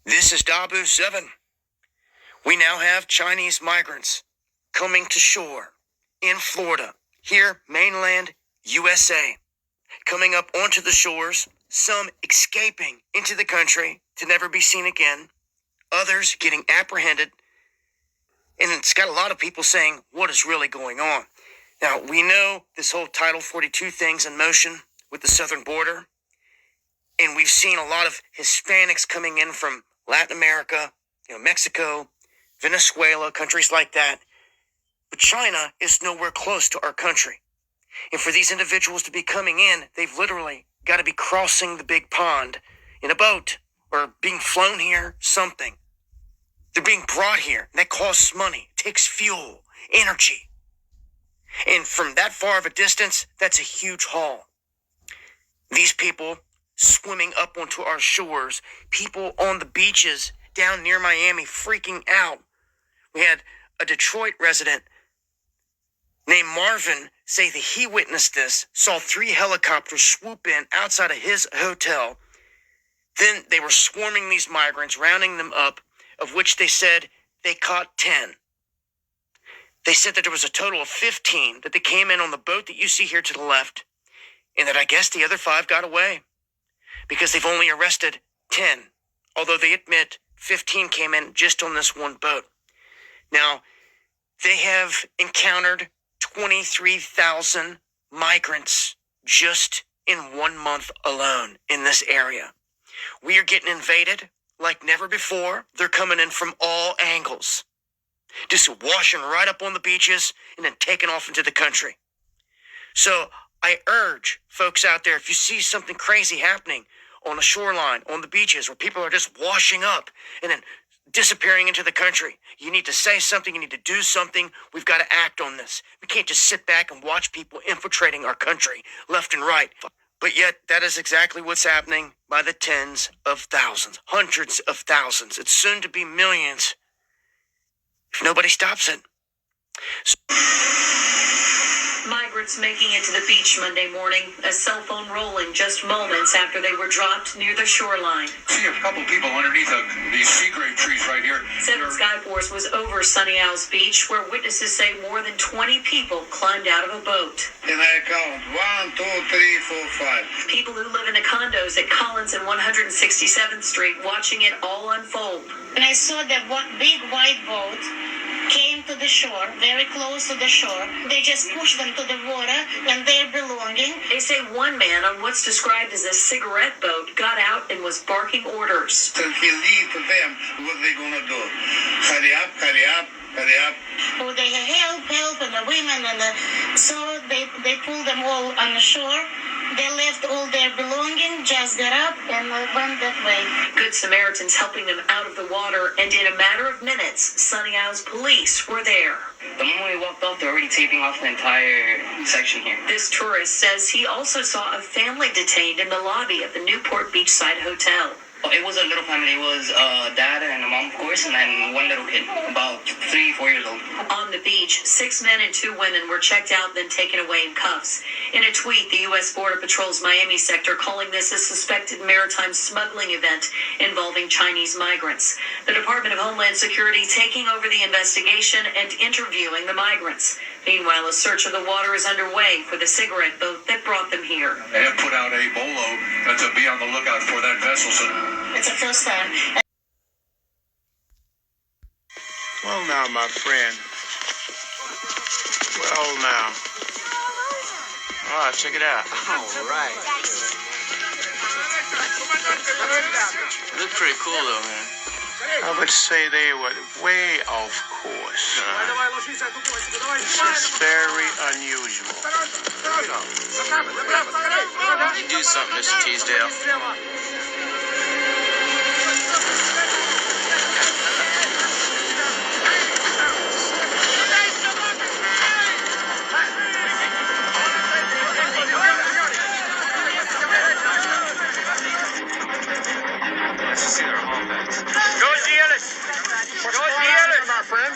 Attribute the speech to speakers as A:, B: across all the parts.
A: This is Dabu 7. We now have Chinese migrants coming to shore in Florida, here, mainland USA, coming up onto the shores, some escaping into the country to never be seen again, others getting apprehended, and it's got a lot of people saying, what is really going on? Now, we know this whole Title 42 thing's in motion with the southern border, and we've seen a lot of Hispanics coming in from Latin America, Mexico, Venezuela, countries like that. But China is nowhere close to our country. And for these individuals to be coming in, they've literally got to be crossing the big pond in a boat or being flown here, something. They're being brought here, and that costs money, takes fuel, energy. And from that far of a distance, that's a huge haul. These people swimming up onto our shores, people on the beaches down near Miami freaking out. We had a Detroit resident named Marvin say that he witnessed this, saw 3 helicopters swoop in outside of his hotel. Then they were swarming these migrants, rounding them up, of which they said they caught 10. They said that there was a total of 15, that they came in on the boat that you see here to the left, and that I guess the other 5 got away because they've only arrested 10, although they admit 15 came in just on this one boat. Now, they have encountered 23,000 migrants just in 1 month alone in this area. We are getting invaded like never before. They're coming in from all angles, just washing right up on the beaches and then taking off into the country. So I urge folks out there, if you see something crazy happening on the shoreline, on the beaches, where people are just washing up and then disappearing into the country, you need to say something, you need to do something. We've got to act on this. We can't just sit back and watch people infiltrating our country left and right. But yet, that is exactly what's happening by the tens of thousands, hundreds of thousands. It's soon to be millions if nobody stops it.
B: Migrants making it to the beach Monday morning, a cell phone rolling just moments after they were dropped near the shoreline.
C: See a couple people underneath these sea grape trees right here.
B: 7 Skyforce was over Sunny Isles Beach, where witnesses say more than 20 people climbed out of a boat.
D: And I count 1, 2, 3, 4, 5.
B: People who live in the condos at Collins and 167th Street watching it all unfold.
E: And I saw that one big white boat came to the shore, very close to the shore. They just pushed them to the water and their belongings.
B: They say one man on what's described as a cigarette boat got out and was barking orders.
D: And he lead to them what they gonna do. Hurry up, hurry up, hurry up.
E: Oh, they help, and the women, so they pulled them all on the shore. They left all their belongings, just got up and went that way.
B: Good Samaritans helping them out of the water, and in a matter of minutes, Sunny Isles police were there.
F: The moment we walked off, they're already taping off the entire section here.
B: This tourist says he also saw a family detained in the lobby of the Newport Beachside Hotel.
F: It was a little family. It was a dad and a mom, of course, and then one little kid, about 3, 4 years old.
B: On the beach, 6 men and 2 women were checked out, then taken away in cuffs. In a tweet, the U.S. Border Patrol's Miami sector calling this a suspected maritime smuggling event involving Chinese migrants. The Department of Homeland Security taking over the investigation and interviewing the migrants. Meanwhile, a search of the water is underway for the cigarette boat that brought them here.
C: They have put out a bolo to be on the lookout for that vessel. So
E: It's the first time.
G: Well now, my friend. Well now. All right, check it out. All right.
F: Look pretty cool, though, man.
G: I would say they were way off course. This is very unusual.
F: You do something, Mr. Teasdale.
G: My friend.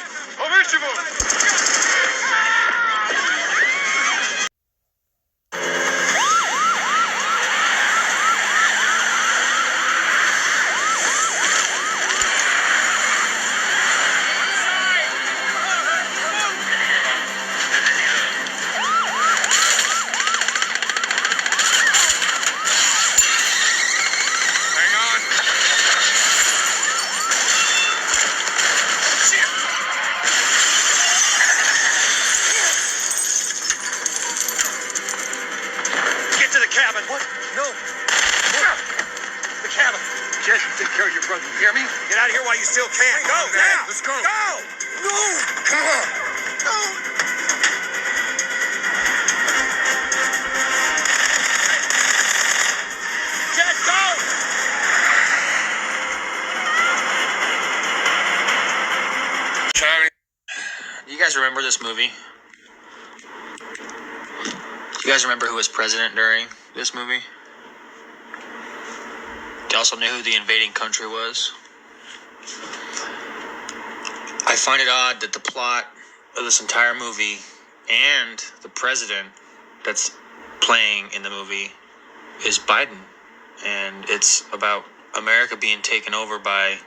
H: your brother. You hear me? Get out of here while you still can. Go now. Let's go. Go. Go. Come on. Go. Jet, go.
C: Chinese.
I: You guys remember this movie? You guys remember who was president during this movie? You also knew who the invading country was? I find it odd that the plot of this entire movie and the president that's playing in the movie is Biden. And it's about America being taken over by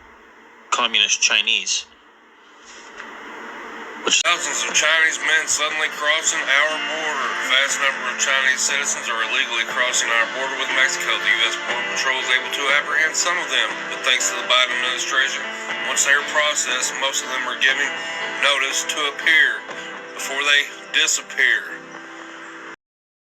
I: communist Chinese.
C: Thousands of Chinese men suddenly crossing our border. A vast number of Chinese citizens are illegally crossing our border with Mexico. The U.S. Border Patrol is able to apprehend some of them, but thanks to the Biden administration, once they are processed, most of them are given notice to appear before they disappear.